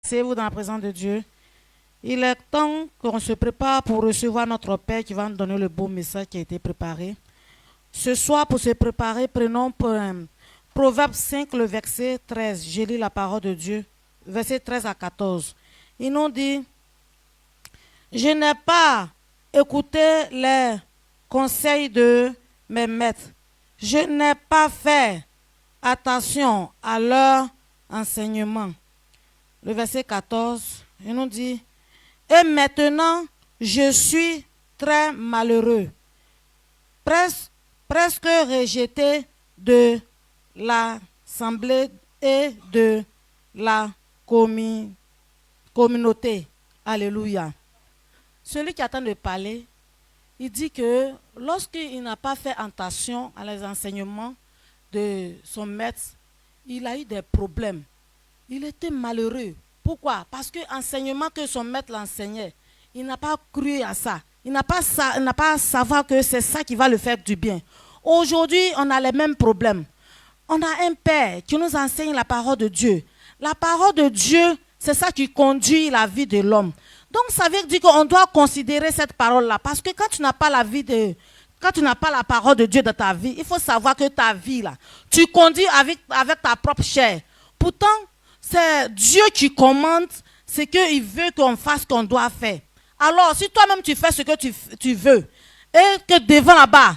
Asseyez-vous dans la présence de Dieu. Il est temps qu'on se prépare pour recevoir notre Père qui va nous donner le beau message qui a été préparé. Ce soir, pour se préparer, prenons Proverbe 5, le verset 13. Je lis la parole de Dieu, verset 13 à 14. Il nous dit, je n'ai pas écouté les conseils de mes maîtres. Je n'ai pas fait attention à leur enseignement. Le verset 14, il nous dit, et maintenant, je suis très malheureux, presque rejeté de l'assemblée et de la communauté. Alléluia. Celui qui attend de parler, il dit que lorsqu'il n'a pas fait attention à les enseignements de son maître, il a eu des problèmes. Il était malheureux. Pourquoi? Parce que l'enseignement que son maître l'enseignait, il n'a pas cru à ça. Il n'a pas à savoir que c'est ça qui va le faire du bien. Aujourd'hui, on a les mêmes problèmes. On a un père qui nous enseigne la parole de Dieu. La parole de Dieu, c'est ça qui conduit la vie de l'homme. Donc, ça veut dire qu'on doit considérer cette parole-là. Parce que quand tu n'as pas la parole de Dieu dans ta vie, il faut savoir que ta vie, là, tu conduis avec ta propre chair. Pourtant, c'est Dieu qui commande ce qu'il veut qu'on fasse, qu'on doit faire. Alors, si toi-même tu fais ce que tu veux, et que devant là-bas,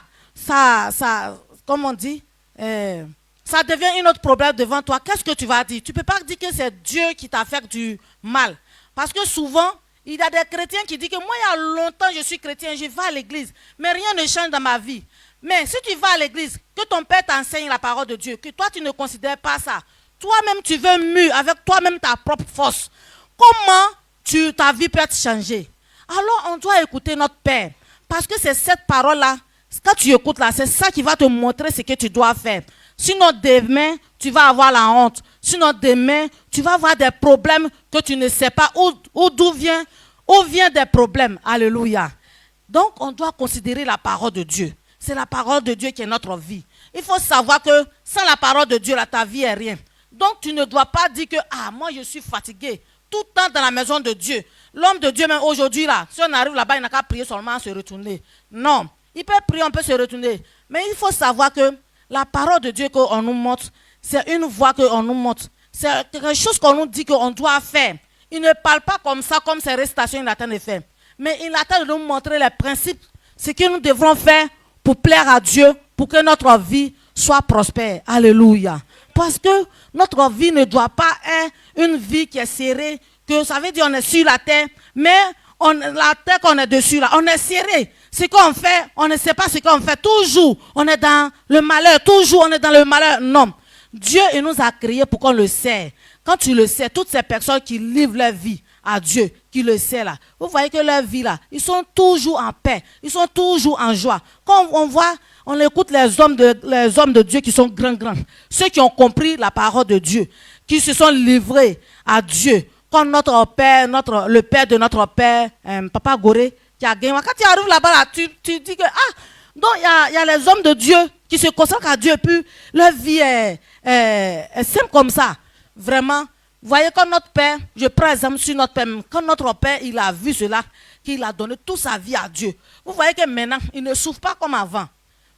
comme on dit, ça devient un autre problème devant toi, qu'est-ce que tu vas dire? Tu ne peux pas dire que c'est Dieu qui t'a fait du mal. Parce que souvent, il y a des chrétiens qui disent que moi, il y a longtemps, je suis chrétien, je vais à l'église, mais rien ne change dans ma vie. Mais si tu vas à l'église, que ton père t'enseigne la parole de Dieu, que toi, tu ne considères pas ça, toi-même, tu veux mûr avec toi-même ta propre force. Comment ta vie peut être changée? Alors, on doit écouter notre Père. Parce que c'est cette parole-là, quand tu écoutes là, c'est ça qui va te montrer ce que tu dois faire. Sinon, demain, tu vas avoir la honte. Sinon, demain, tu vas avoir des problèmes que tu ne sais pas d'où viennent des problèmes. Alléluia. Donc, on doit considérer la parole de Dieu. C'est la parole de Dieu qui est notre vie. Il faut savoir que sans la parole de Dieu, là, ta vie est rien. Donc, tu ne dois pas dire que, moi, je suis fatigué. Tout le temps dans la maison de Dieu. L'homme de Dieu, même aujourd'hui, là, si on arrive là-bas, il n'a qu'à prier seulement à se retourner. Non. Il peut prier, on peut se retourner. Mais il faut savoir que la parole de Dieu qu'on nous montre, c'est une voie qu'on nous montre. C'est quelque chose qu'on nous dit qu'on doit faire. Il ne parle pas comme ça, comme ces récitations, il attend de faire. Mais il attend de nous montrer les principes, ce que nous devrons faire pour plaire à Dieu, pour que notre vie soit prospère. Alléluia. Parce que notre vie ne doit pas être une vie qui est serrée, que ça veut dire qu'on est sur la terre, mais la terre qu'on est dessus, là, on est serré. Ce qu'on fait, on ne sait pas ce qu'on fait. Toujours, on est dans le malheur. Toujours, on est dans le malheur. Non. Dieu, il nous a créés pour qu'on le sait. Quand tu le sais, toutes ces personnes qui livrent leur vie à Dieu, qui le sait là, vous voyez que leur vie là, ils sont toujours en paix. Ils sont toujours en joie. Quand on écoute les hommes de Dieu qui sont grands. Ceux qui ont compris la parole de Dieu, qui se sont livrés à Dieu. Comme notre père, le père de notre père, Papa Goré, qui a gagné. Quand tu arrives là-bas, là, tu dis que, donc il y a les hommes de Dieu qui se consacrent à Dieu, puis leur vie est simple comme ça. Vraiment. Vous voyez, quand notre père, je prends exemple sur notre père, quand notre père, il a vu cela, qu'il a donné toute sa vie à Dieu. Vous voyez que maintenant, il ne souffre pas comme avant.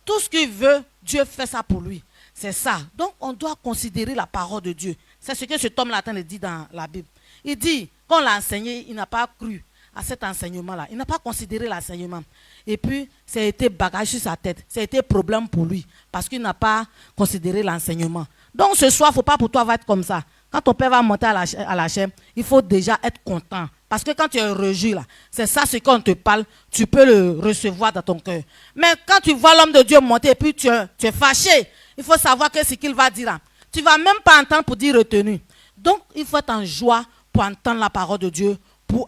Tout ce qu'il veut, Dieu fait ça pour lui. C'est ça. Donc, on doit considérer la parole de Dieu. C'est ce que cet homme-là dit dans la Bible. Il dit, quand on l'a enseigné, il n'a pas cru à cet enseignement-là. Il n'a pas considéré l'enseignement. Et puis, ça a été bagage sur sa tête. Ça a été problème pour lui. Parce qu'il n'a pas considéré l'enseignement. Donc, ce soir, il ne faut pas pour toi être comme ça. Quand ton père va monter à la chaîne, il faut déjà être content. Parce que quand tu es réjoui, là, c'est ça ce qu'on te parle, tu peux le recevoir dans ton cœur. Mais quand tu vois l'homme de Dieu monter et puis tu es fâché, il faut savoir que ce qu'il va dire là. Tu ne vas même pas entendre pour dire retenu. Donc, il faut être en joie pour entendre la parole de Dieu, pour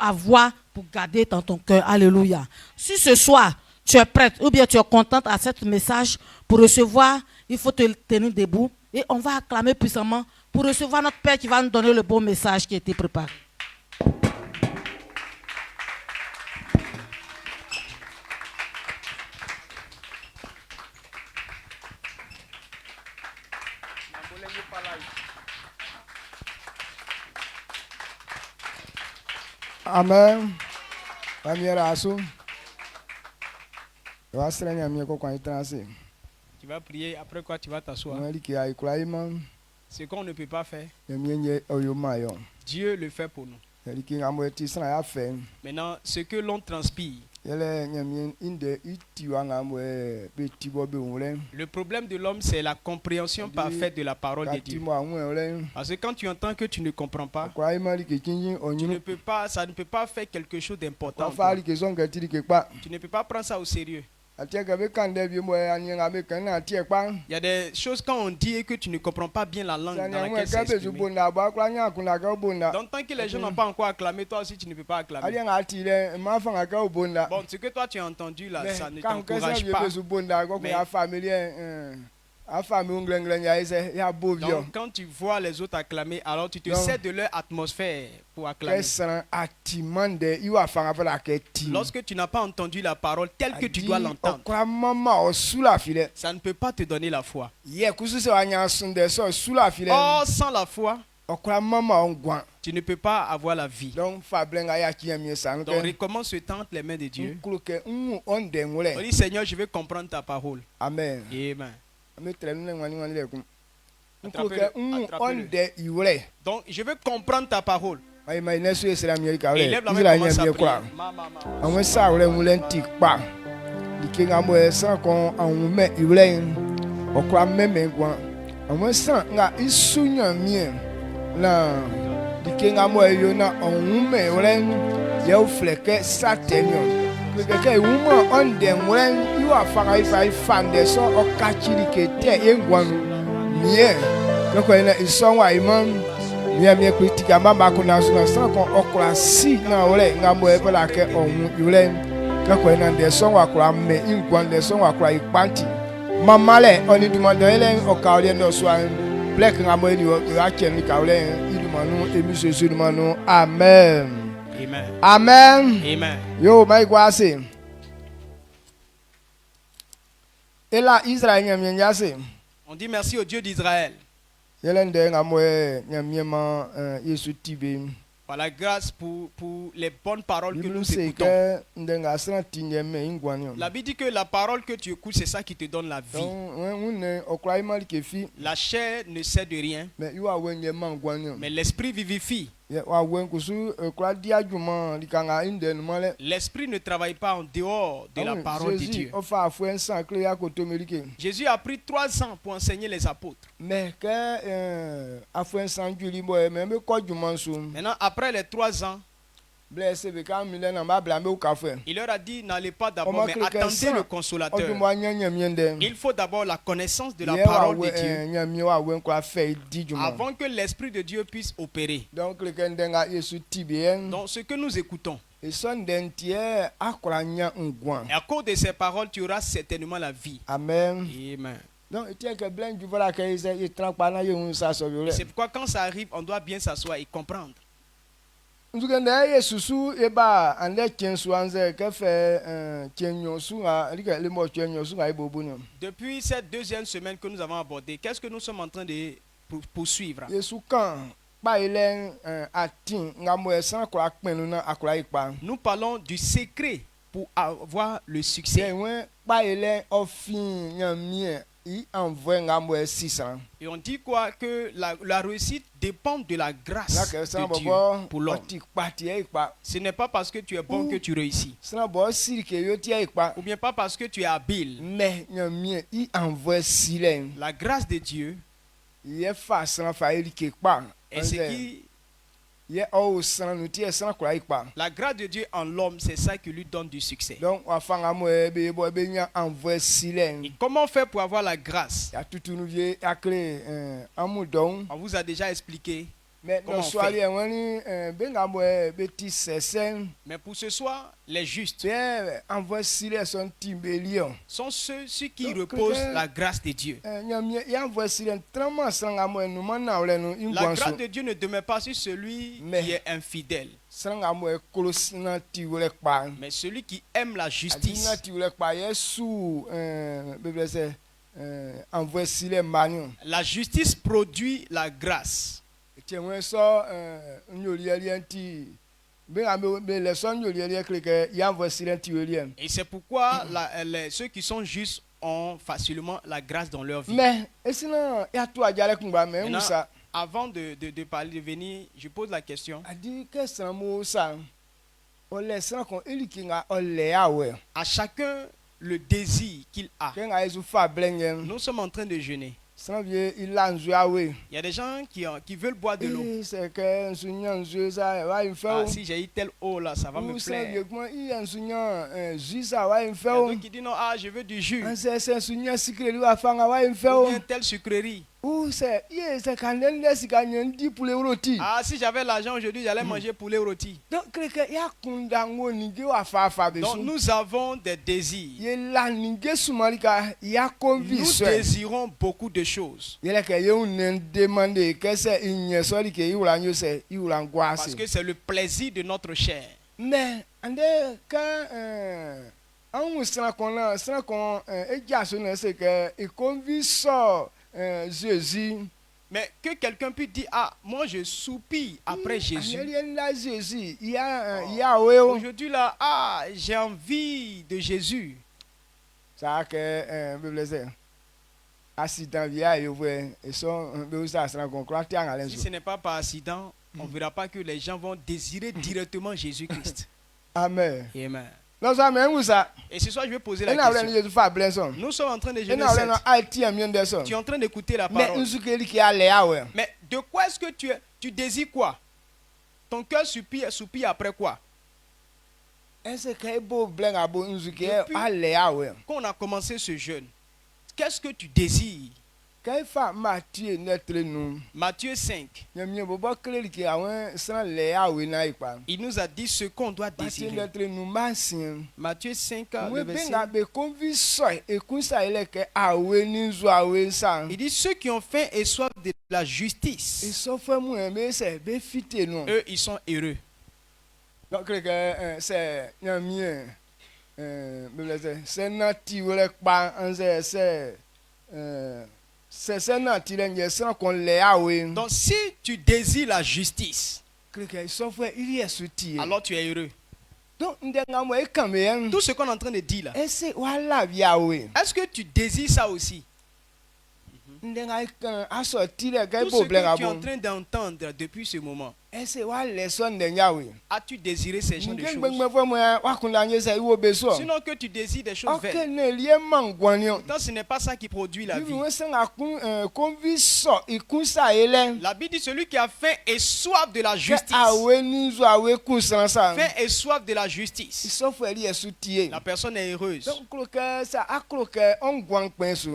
garder dans ton cœur. Alléluia. Si ce soir, tu es prête ou bien tu es contente à ce message pour recevoir, il faut te tenir debout et on va acclamer puissamment pour recevoir notre Père qui va nous donner le bon message qui a été préparé. Amen. Tu vas prier, après quoi tu vas t'asseoir. Ce qu'on ne peut pas faire, Dieu le fait pour nous. Maintenant, ce que l'on transpire, le problème de l'homme, c'est la compréhension parfaite de la parole de Dieu. Parce que quand tu entends que tu ne comprends pas, tu ne peux pas, ça ne peut pas faire quelque chose d'important. Tu ne peux pas prendre ça au sérieux. Il y a des choses quand on dit et que tu ne comprends pas bien la langue dans laquelle c'est exprimé. Donc tant que les gens n'ont pas encore acclamé, toi aussi tu ne peux pas acclamer. Bon, ce que toi tu as entendu là, ça ne t'encourage pas. Donc quand tu vois les autres acclamer, alors tu te sers de leur atmosphère pour acclamer. Lorsque tu n'as pas entendu la parole telle que tu dois l'entendre, ça ne peut pas te donner la foi. Or, sans la foi, tu ne peux pas avoir la vie. Donc recommence ce temps entre les mains de Dieu. On dit Seigneur, je veux comprendre ta parole. Amen. Amen. Donc je veux comprendre ta parole. Et lève la main, commence à prier. Amen. Amen. Amen. Yo, my guase. Et là, Israël, on dit merci au Dieu d'Israël. Par la grâce pour les bonnes paroles que nous écoutons. La Bible dit que la parole que tu écoutes, c'est ça qui te donne la vie. La chair ne sait de rien, mais l'esprit vivifie. L'esprit ne travaille pas en dehors de la parole de Dieu. Jésus a pris 3 ans pour enseigner les apôtres. Maintenant, après les 3 ans, il leur a dit, n'allez pas d'abord, mais attendez le consolateur. Il faut d'abord la connaissance de la parole de Dieu avant que l'Esprit de Dieu puisse opérer. Donc ce que nous écoutons, et à cause de ces paroles, tu auras certainement la vie. Amen. Amen. C'est pourquoi quand ça arrive, on doit bien s'asseoir et comprendre. Depuis cette 2e semaine que nous avons abordée, qu'est-ce que nous sommes en train de poursuivre? Nous parlons du secret pour avoir le succès. Et on dit quoi? Que la réussite dépend de la grâce de Dieu pour l'homme. Ce n'est pas parce que tu es bon que tu réussis. Ou bien pas parce que tu es habile. La grâce de Dieu est ce qui... La grâce de Dieu en l'homme, c'est ça qui lui donne du succès. Et comment faire pour avoir la grâce? On vous a déjà expliqué comment on fait. Mais pour ce soir, les justes sont ceux qui reposent la grâce de Dieu. La grâce de Dieu ne demeure pas sur celui qui est infidèle, mais celui qui aime la justice. La justice produit la grâce. Et c'est pourquoi ceux qui sont justes ont facilement la grâce dans leur vie. Maintenant, avant de parler, de venir, je pose la question. À chacun le désir qu'il a. Nous sommes en train de jeûner. Il y a des gens qui veulent boire de l'eau. Ah, si j'ai eu telle eau là, ça va me plaire. Il y a d'autres qui disent non, ah, je veux du jus. Ou bien telle sucrerie. Ah, si j'avais l'argent aujourd'hui, j'allais manger poulet rôti. Donc nous avons des désirs. Nous désirons beaucoup de choses. Parce que c'est le plaisir de notre chair. Mais Jésus. Mais que quelqu'un puisse dire, ah, moi je soupire après Jésus. Aujourd'hui là, ah, j'ai envie de Jésus. Ça que accident si ce n'est pas par accident, on ne verra pas que les gens vont désirer directement Jésus-Christ. Amen. Amen. Et ce soir, je vais poser la question. Nous sommes en train de jeûner. Tu es en train d'écouter la parole. Mais de quoi est-ce que tu désires quoi? Ton cœur soupire après quoi? Depuis qu'on a commencé ce jeûne, qu'est-ce que tu désires? Matthieu 5. Il nous a dit ce qu'on doit désirer. Matthieu 5, le verset. Il dit ceux qui ont faim et soif de la justice, eux, ils sont heureux. Donc, donc si tu désires la justice, alors tu es heureux. Tout ce qu'on est en train de dire là, est-ce que tu désires ça aussi? Tout ce que tu es en train d'entendre depuis ce moment, as-tu désiré ces gens de choses? Sinon que tu désires des choses vaines. Pourtant, ce n'est pas ça qui produit la vie. La Bible dit celui qui a faim et soif de la justice. Faim et soif de la justice. La personne est heureuse.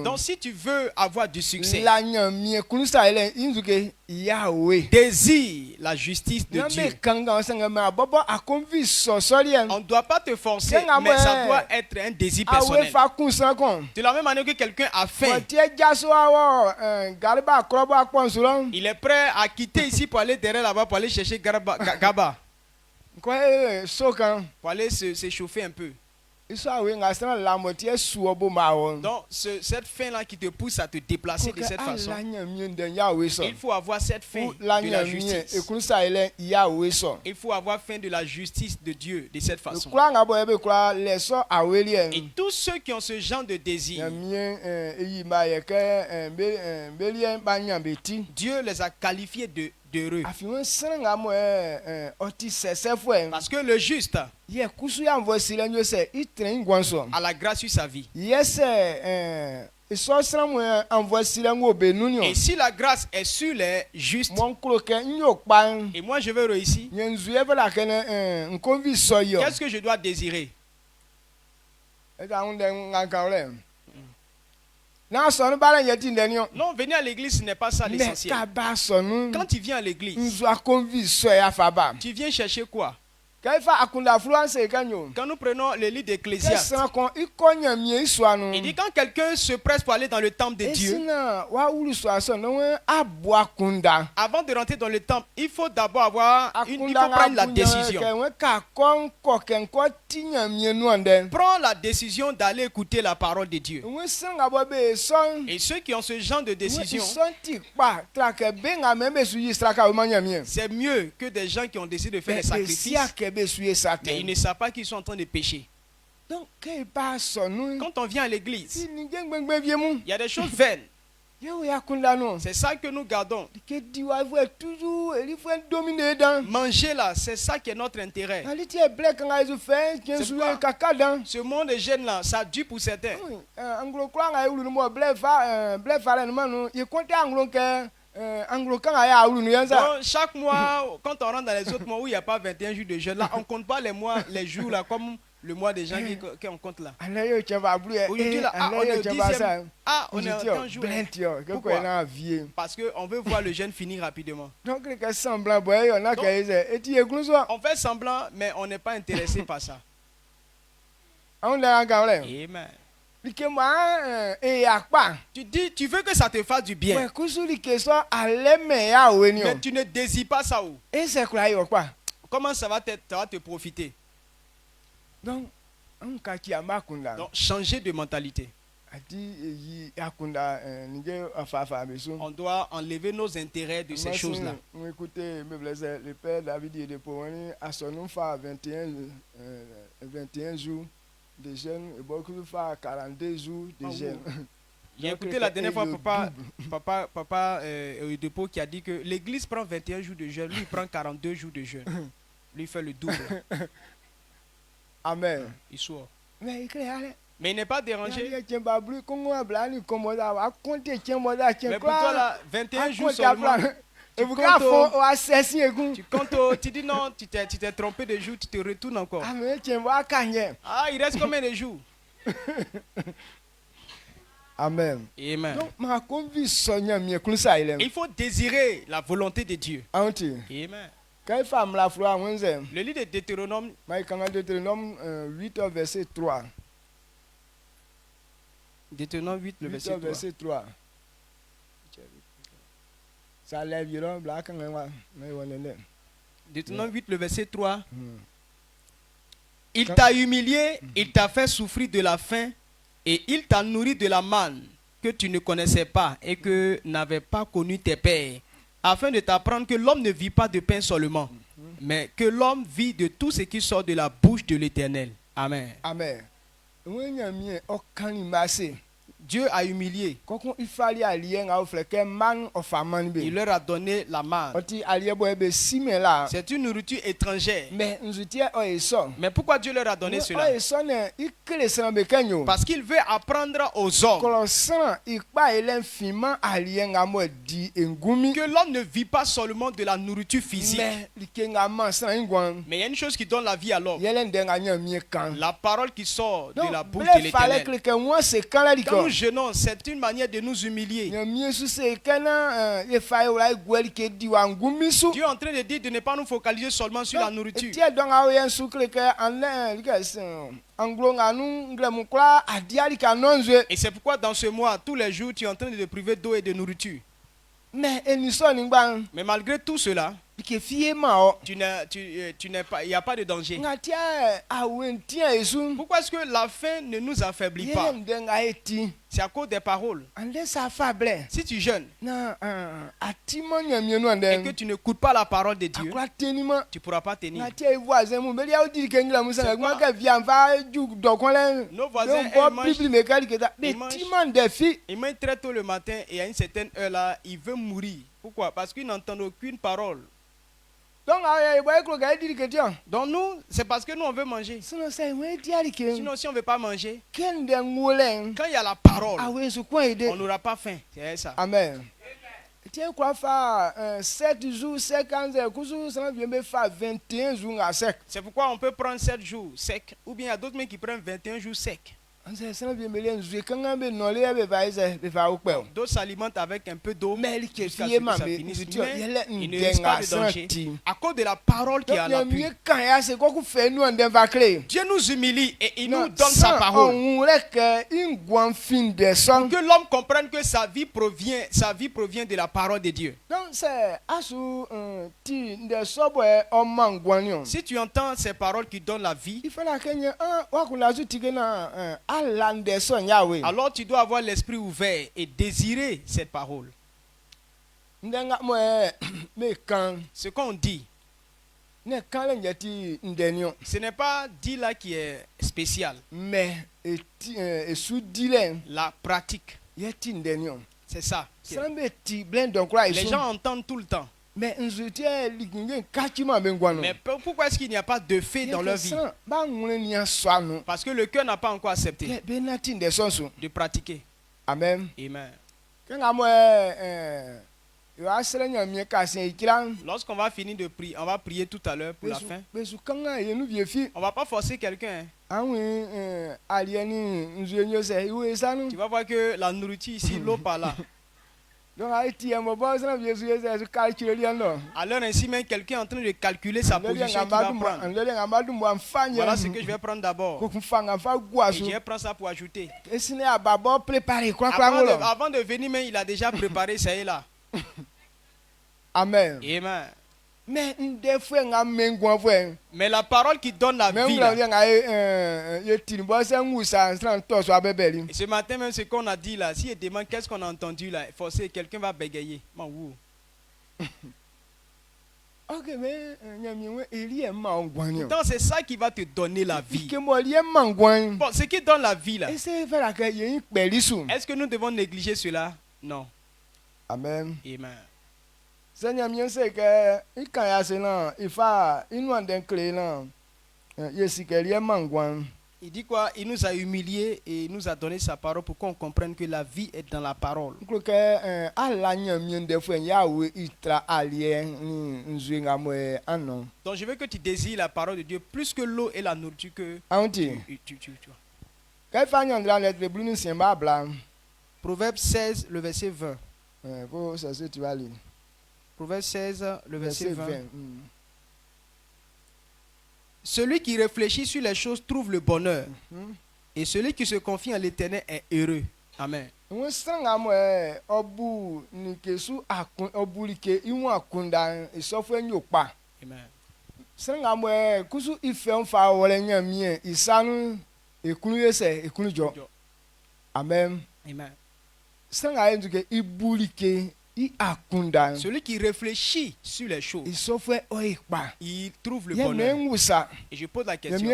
Donc si tu veux avoir du succès, désire la justice de Dieu. On ne doit pas te forcer, mais ça doit être un désir personnel. De la même manière que quelqu'un a faim, il est prêt à quitter ici pour aller derrière là-bas pour aller chercher Gaba. Pour aller s'échauffer un peu. Donc cette faim-là qui te pousse à te déplacer de cette façon, il faut avoir cette faim de la justice. Il faut avoir faim de la justice de Dieu de cette façon. Et tous ceux qui ont ce genre de désir, Dieu les a qualifiés d'heureux. Parce que le juste a la grâce sur sa vie. Et si la grâce est sur les justes, et moi je veux réussir, qu'est-ce que je dois désirer? Non, venir à l'église, ce n'est pas ça l'essentiel. Quand tu viens à l'église, tu viens chercher quoi? Quand nous prenons le livre d'Ecclésiaste, il dit quand quelqu'un se presse pour aller dans le temple de Dieu, avant de rentrer dans le temple, il faut d'abord avoir il faut prendre la décision. Prends la décision d'aller écouter la parole de Dieu. Et ceux qui ont ce genre de décision, c'est mieux que des gens qui ont décidé de faire des sacrifices, mais ils ne savent pas qu'ils sont en train de pécher. Quand on vient à l'église, il y a des choses vaines. C'est ça que nous gardons. Manger là, c'est ça qui est notre intérêt. Ce monde est jeune là, ça dure pour certains. Donc, chaque mois, quand on rentre dans les autres mois où il n'y a pas 21 jours de jeûne, là, on ne compte pas les mois, les jours là, comme le mois de janvier qu'on compte là. Aujourd'hui, là, on est au 10e. On est en 15 jours. Pourquoi? Parce qu'on veut voir le jeûne finir rapidement. Donc, on fait semblant, mais on n'est pas intéressé par ça. Amen. Tu dis, tu veux que ça te fasse du bien, mais tu ne désires pas ça. Comment ça va te profiter? Donc, changer de mentalité. On doit enlever nos intérêts de ces choses-là. Écoutez, le père David et de Powani a son nom fait 21 jours de jeûne et beaucoup de faire 42 jours de jeûne. J'ai écouté la dernière fois papa Depot qui a dit que l'église prend 21 jours de jeûne, lui il prend 42 jours de jeûne. Lui il fait le double. Amen. Il sort. Mais il n'est pas dérangé. Mais pour toi là, 21 jours seulement. Tu comptes, tu dis non, tu t'es trompé de jour, tu te retournes encore. Il reste combien de jours? Amen. Amen. Donc, il faut désirer la volonté de Dieu. Amen. Le livre de Deutéronome 8, verset 3. Deutéronome 8, le verset 3. Ça lève Deutéronome 8, le verset 3. Il t'a humilié, il t'a fait souffrir de la faim et il t'a nourri de la manne que tu ne connaissais pas et que n'avaient pas connu tes pères, afin de t'apprendre que l'homme ne vit pas de pain seulement, mais que l'homme vit de tout ce qui sort de la bouche de l'Éternel. Amen. Amen. Dieu a humilié. Il leur a donné la manne. C'est une nourriture étrangère. Mais pourquoi Dieu leur a donné cela? Parce qu'il veut apprendre aux hommes que l'homme ne vit pas seulement de la nourriture physique. Mais il y a une chose qui donne la vie à l'homme. La parole qui sort de la bouche de l'Éternel. Quand nous jeûnons, c'est une manière de nous humilier. Dieu est en train de dire de ne pas nous focaliser seulement sur la nourriture. Et c'est pourquoi dans ce mois, tous les jours, tu es en train de te priver d'eau et de nourriture. Mais malgré tout cela, il n'y a pas de danger. Pourquoi est-ce que la faim ne nous affaiblit pas? C'est à cause des paroles. Si tu jeûnes et que tu n'écoutes pas la parole de Dieu, tu ne pourras pas tenir. Nos voisins, ils mangent très tôt le matin et à une certaine heure là, ils veulent mourir. Pourquoi? Parce qu'ils n'entendent aucune parole. Donc nous, c'est parce que nous on veut manger. Sinon si on ne veut pas manger, quand il y a la parole, on n'aura pas faim. C'est ça. Amen. 7 jours, 50 jours, ça vient faire 21 jours à sec. C'est pourquoi on peut prendre 7 jours sec. Ou bien il y a d'autres qui prennent 21 jours sec. D'autres s'alimentent avec un peu d'eau jusqu'à ce que ça finisse. Mais il ne risque pas de danger à cause de la parole qui est à l'appui. Dieu nous humilie et il nous donne sa parole. Que l'homme comprenne que sa vie provient de la parole de Dieu. Si tu entends ces paroles qui donnent la vie, alors tu dois avoir l'esprit ouvert et désirer cette parole. Ce qu'on dit, ce n'est pas dit là qui est spécial. Mais la pratique, c'est ça. Les gens entendent tout le temps. Mais pourquoi est-ce qu'il n'y a pas de fait dans leur vie? Parce que le cœur n'a pas encore accepté de pratiquer. Amen. Amen. Lorsqu'on va finir de prier, on va prier tout à l'heure pour la fin. On va pas forcer quelqu'un. Tu vas voir que la nourriture ici, l'eau par là. Alors ainsi même quelqu'un est en train de calculer sa position qu'il va prendre. Voilà ce que je vais prendre d'abord. Et je vais prendre ça pour ajouter. Avant de venir même, il a déjà préparé ça et là. Amen. Amen. Mais la parole qui donne la vie là. Et ce matin même ce qu'on a dit là, si il demande qu'est-ce qu'on a entendu là, forcément quelqu'un va bégayer. Donc c'est ça qui va te donner la vie. Bon, ce qui donne la vie là, est-ce que nous devons négliger cela? Non. Amen. Amen. Il dit quoi? Il nous a humiliés et il nous a donné sa parole pour qu'on comprenne que la vie est dans la parole. Donc je veux que tu désires la parole de Dieu plus que l'eau et la nourriture que Proverbe 16, le verset 20. Proverbe 16, le verset 20. Celui qui réfléchit sur les choses trouve le bonheur. Et celui qui se confie en l'Éternel est heureux. Amen. Amen. Amen. Celui qui réfléchit sur les choses, il trouve le bonheur. Et je pose la question.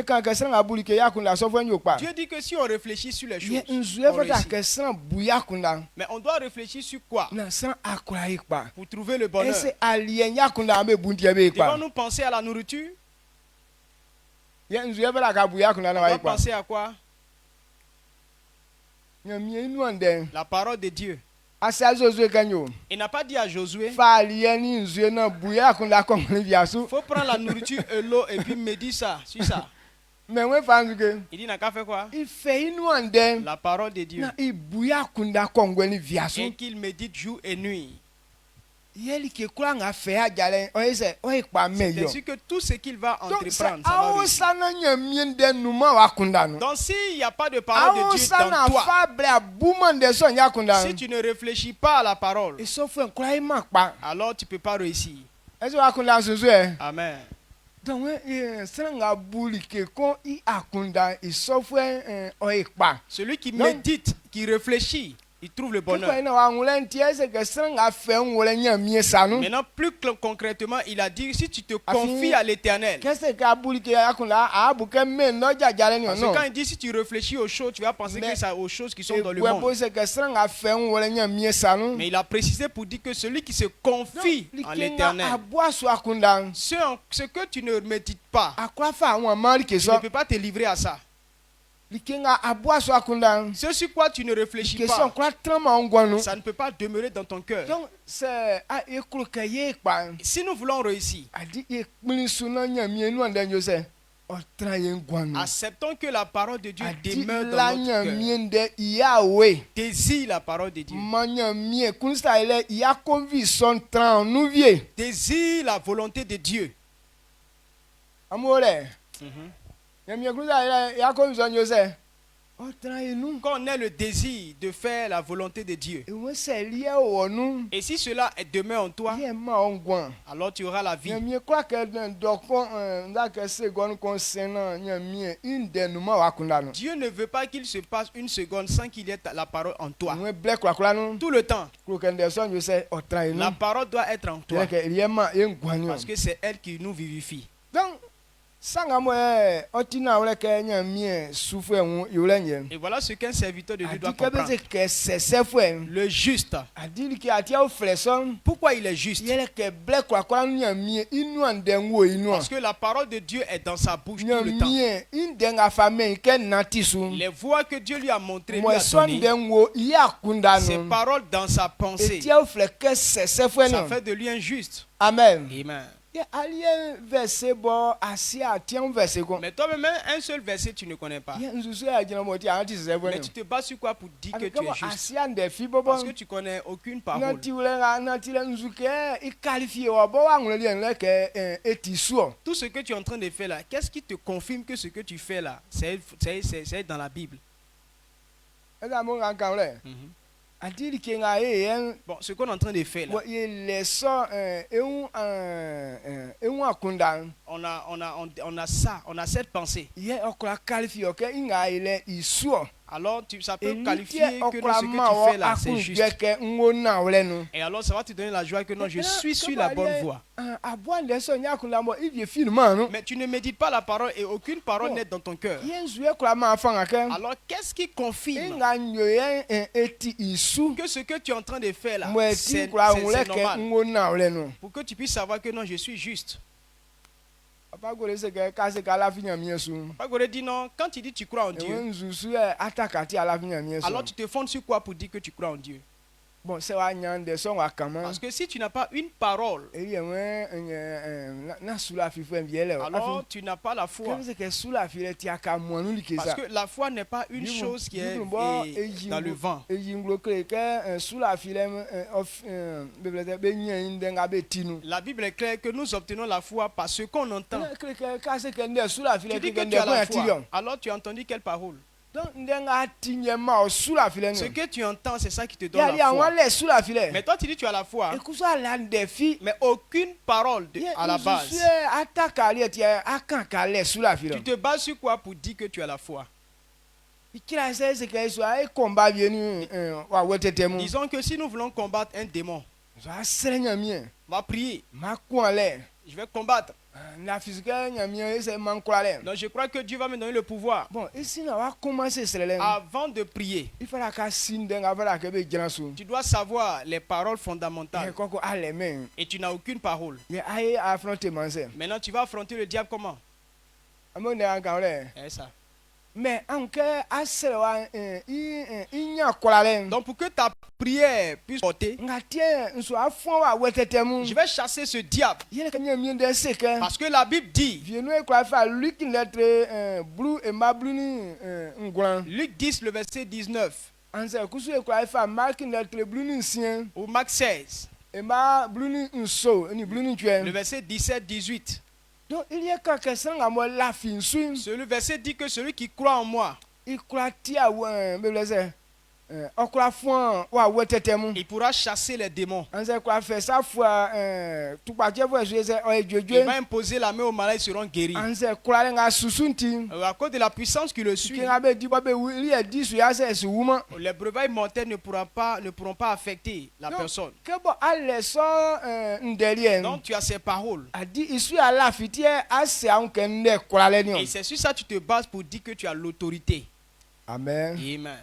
Dieu dit que si on réfléchit sur les choses, on réussit. Mais on doit réfléchir sur quoi? Pour trouver le bonheur. Devons-nous penser à la nourriture? On doit penser à quoi? La parole de Dieu. Il n'a pas dit à Josué, faut prendre la nourriture et l'eau et puis méditer ça, sur ça. Il dit n'a qu'à faire quoi? Il fait la parole de Dieu. Et qu'il médite jour et nuit. C'est ainsi que tout ce qu'il va entreprendre, ça va réussir. Donc s'il n'y a pas de parole de Dieu dans toi, si tu ne réfléchis pas à la parole, alors tu ne peux pas réussir. Amen. Celui qui médite, qui réfléchit, il trouve le bonheur. Maintenant, plus concrètement, il a dit, si tu te confies à l'Éternel. Parce que quand il dit, si tu réfléchis aux choses, tu vas penser que c'est aux choses qui sont dans le monde. Mais il a précisé pour dire que celui qui se confie en l'Éternel, ce que tu ne médites pas, tu ne peux pas te livrer à ça. Ce sur quoi tu ne réfléchis pas, ça ne peut pas demeurer dans ton cœur. Si nous voulons réussir, Acceptons que la parole de Dieu demeure dans notre cœur. Désire la parole de Dieu. Désire la volonté de Dieu. Quand on a le désir de faire la volonté de Dieu, et si cela demeure en toi, alors tu auras la vie. Dieu ne veut pas qu'il se passe une seconde sans qu'il y ait la parole en toi. Tout le temps. La parole doit être en toi. Parce que c'est elle qui nous vivifie. Et voilà ce qu'un serviteur de Dieu doit comprendre. Le juste. Pourquoi il est juste? Parce que la parole de Dieu est dans sa bouche tout le temps. Les voies que Dieu lui a montrées, lui a données, ses paroles dans sa pensée, ça fait de lui un juste. Amen. Amen. Mais toi-même, un seul verset, tu ne connais pas. Mais tu te bases sur quoi pour dire que tu es juste? Parce que tu ne connais aucune parole. Tout ce que tu es en train de faire là, qu'est-ce qui te confirme que ce que tu fais là, c'est dans la Bible? Bon, ce qu'on est en train de faire là, on a cette pensée. Alors ça peut qualifier que ce que tu fais là, c'est juste. Et alors ça va te donner la joie que non, je suis sur la bonne voie. Mais tu ne médites pas la parole et aucune parole n'est dans ton cœur. Alors qu'est-ce qui confirme que ce que tu es en train de faire là, c'est normal? Pour que tu puisses savoir que non, je suis juste. Papa Goré dit non, quand tu dis tu crois en Dieu, alors tu te fondes sur quoi pour dire que tu crois en Dieu? Parce que si tu n'as pas une parole, alors tu n'as pas la foi. Parce que la foi n'est pas une chose qui est dans le vent. La Bible est claire que nous obtenons la foi par ce qu'on entend. Tu dis que tu as la foi. Alors tu as entendu quelle parole? Ce que tu entends, c'est ça qui te donne la foi. Mais toi, tu dis que tu as la foi. Mais aucune parole à la base. Tu te bases sur quoi pour dire que tu as la foi? Disons que si nous voulons combattre un démon, on va prier. Je vais combattre. Donc je crois que Dieu va me donner le pouvoir. Avant de prier, tu dois savoir les paroles fondamentales. Et tu n'as aucune parole. Maintenant tu vas affronter le diable comment? C'est ça. Donc pour que ta prière puisse porter, je vais chasser ce diable. Parce que la Bible dit, Luc 10 le verset 19, ou Marc 16, le verset 17-18. Donc il y a quelqu'un qui le verset dit que celui qui croit en moi, il pourra chasser les démons. Il va imposer la main aux malades, ils seront guéris. À cause de la puissance qui le suit, les breuvailles mortelles ne pourront pas affecter la personne. Donc tu as ces paroles. Et c'est sur ça que tu te bases pour dire que tu as l'autorité. Amen. Amen.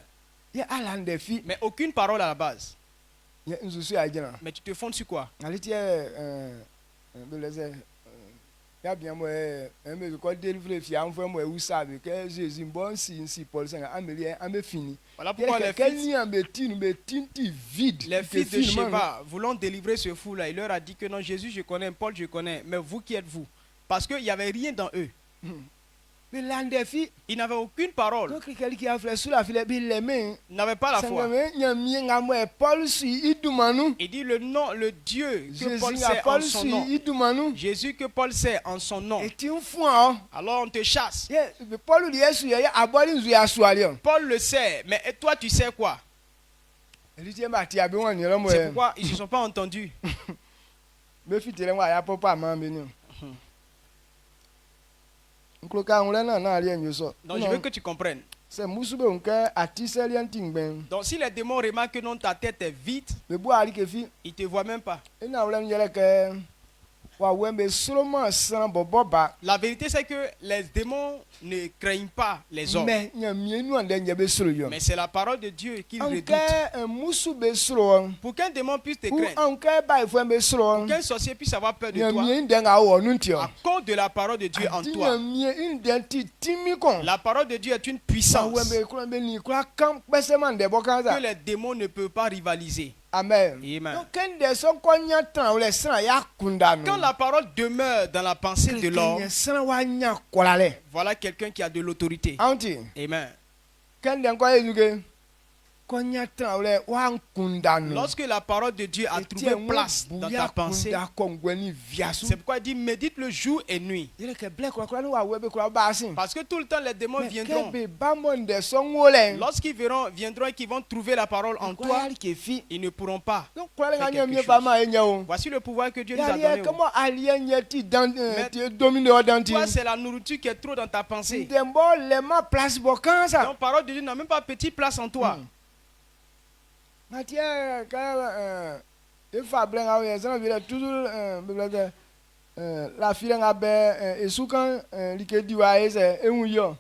Mais aucune parole à la base. Mais tu te fondes sur quoi? Voilà pourquoi les fils de Sheba voulant délivrer ce fou-là, il leur a dit que non, Jésus je connais, Paul je connais, mais vous qui êtes-vous? Parce qu'il n'y avait rien dans eux. Il n'avait aucune parole. Il n'avait pas la foi. Il dit le Dieu que Paul sait en son nom. Jésus que Paul sait en son nom. Alors on te chasse. Paul le sait, mais et toi tu sais quoi? C'est pourquoi ils ne se sont pas entendus. Donc je veux que tu comprennes. Donc si les démons remarquent que non, ta tête est vide, ils ne te voient même pas. La vérité c'est que les démons ne craignent pas les hommes. Mais c'est la parole de Dieu qu'ils redoutent. Pour qu'un démon puisse te craindre, pour qu'un sorcier puisse avoir peur de toi, à cause de la parole de Dieu en toi. La parole de Dieu est une puissance que les démons ne peuvent pas rivaliser. Amen. Amen. Quand la parole demeure dans la pensée de l'homme, voilà quelqu'un qui a de l'autorité. Amen. Lorsque la parole de Dieu a trouvé place dans ta pensée, c'est pourquoi il dit médite le jour et nuit. Parce que tout le temps les démons viendront. Lorsqu'ils viendront et qu'ils vont trouver la parole en toi, ils ne pourront pas faire quelque chose. Voici le pouvoir que Dieu nous a donné. Toi, c'est la nourriture qui est trop dans ta pensée. Donc la parole de Dieu n'a même pas petite place en toi. La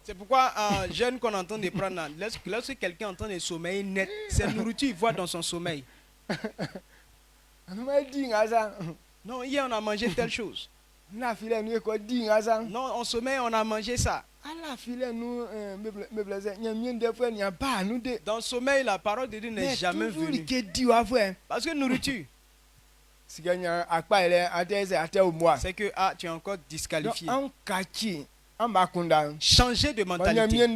c'est pourquoi un jeune qu'on entend de prendre, lorsque quelqu'un entend des sommeils net, c'est nourriture il voit dans son sommeil. Non, hier on a mangé telle chose. Non, en sommeil on a mangé ça. Dans le sommeil, la parole de Dieu n'est jamais venue. Parce que nourriture, c'est que tu es encore disqualifié. Changer de mentalité.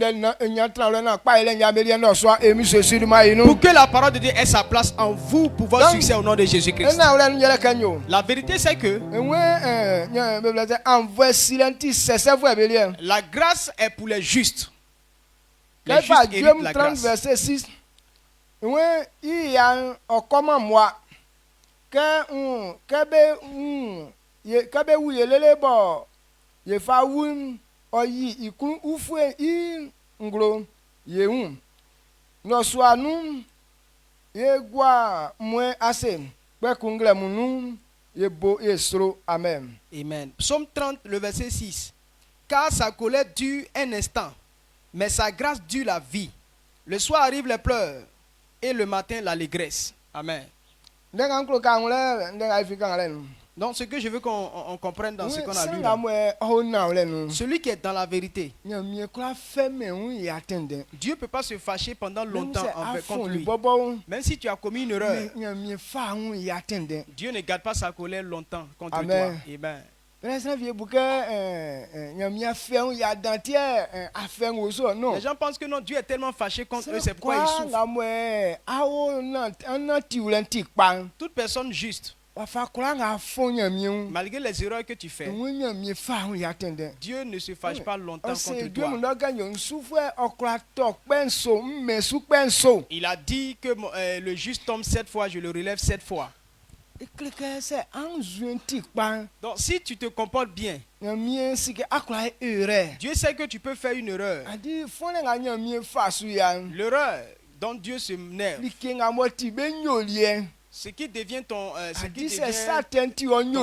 Pour que la parole de Dieu ait sa place en vous pour votre succès au nom de Jésus-Christ. La vérité c'est que la grâce est pour les justes. Les justes héritent la grâce. Oyi ikun ufue I ngro yeun no swanu yegwa mwe ase pe kungle munu yebo esro. Amen. Amen. Psaume 30 le verset 6. Car sa colère dure un instant, mais sa grâce dure la vie. Le soir arrivent les pleurs et le matin l'allégresse. Amen. Donc ce que je veux qu'on comprenne dans ce qu'on a lu là, celui qui est dans la vérité, Dieu ne peut pas se fâcher pendant longtemps contre lui. Même si tu as commis une erreur, Dieu ne garde pas sa colère longtemps contre toi. Amen. Les gens pensent que non, Dieu est tellement fâché contre eux, c'est pourquoi ils souffrent. Toute personne juste, malgré les erreurs que tu fais, Dieu ne se fâche pas longtemps contre toi. Il a dit que le juste tombe 7 fois, je le relève 7 fois. Donc si tu te comportes bien, Dieu sait que tu peux faire une erreur. L'erreur dont Dieu se nerve, ce qui devient ton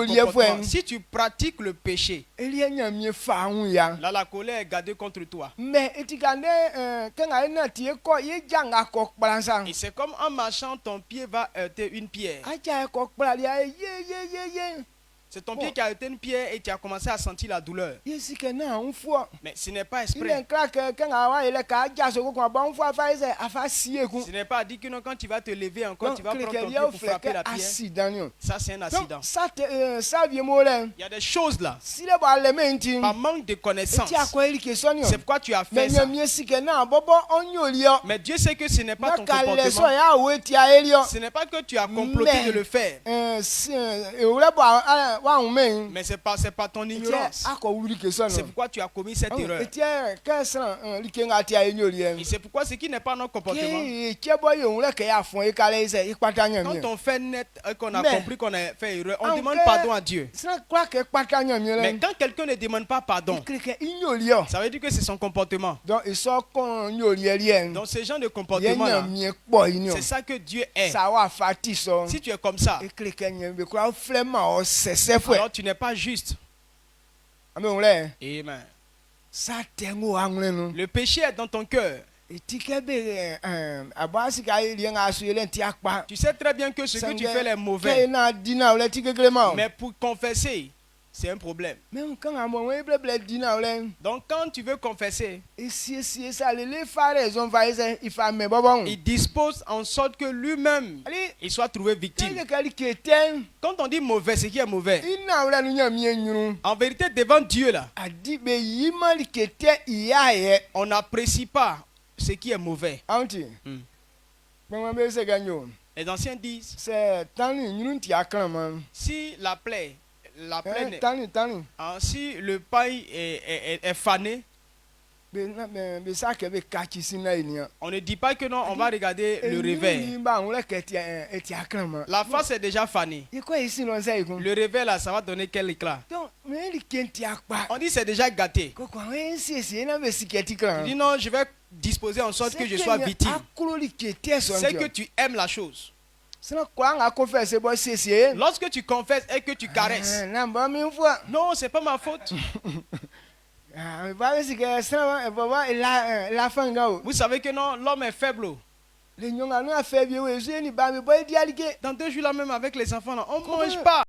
comportement. Si tu pratiques le péché, là la colère est gardée contre toi. Et c'est comme en marchant, ton pied va heurter une pierre. C'est ton pied qui a été une pierre et tu as commencé à sentir la douleur. Mais ce n'est pas exprès. Ce n'est pas dit que non, quand tu vas te lever encore, tu vas prendre ton pied pour frapper la pierre. Ça, c'est un accident. Il y a des choses là. Par manque de connaissance. C'est pourquoi tu as fait ça. Mais Dieu sait que ce n'est pas ton comportement. Ce n'est pas que tu as comploté de le faire. Mais c'est pas ton ignorance. C'est pourquoi tu as commis cette erreur. Et c'est pourquoi ce qui n'est pas notre comportement. Quand on fait net et qu'on a compris qu'on a fait erreur, on demande pardon à Dieu. Mais quand quelqu'un ne demande pas pardon, ça veut dire que c'est son comportement. Donc ce genre de comportement là, c'est ça que Dieu est. Si tu es comme ça, alors tu n'es pas juste. Amen. Le péché est dans ton cœur. Tu sais très bien que ce que tu fais est mauvais. Mais pour confesser, c'est un problème. Donc quand tu veux confesser, il dispose en sorte que lui-même il soit trouvé victime. Quand on dit mauvais, ce qui est mauvais, en vérité devant Dieu là, on n'apprécie pas ce qui est mauvais. Les anciens disent, si la plaie si le paille est fané, on ne dit pas que non, on va regarder le revers. La face est déjà fanée. Le revers là, ça va donner quel éclat? On dit c'est déjà gâté. Il dit non, je vais disposer en sorte que je sois victime. C'est que tu aimes la chose. Lorsque tu confesses et que tu caresses, non, c'est pas ma faute. Vous savez que non, l'homme est faible. Dans 2 jours là même avec les enfants là, on ne mange pas.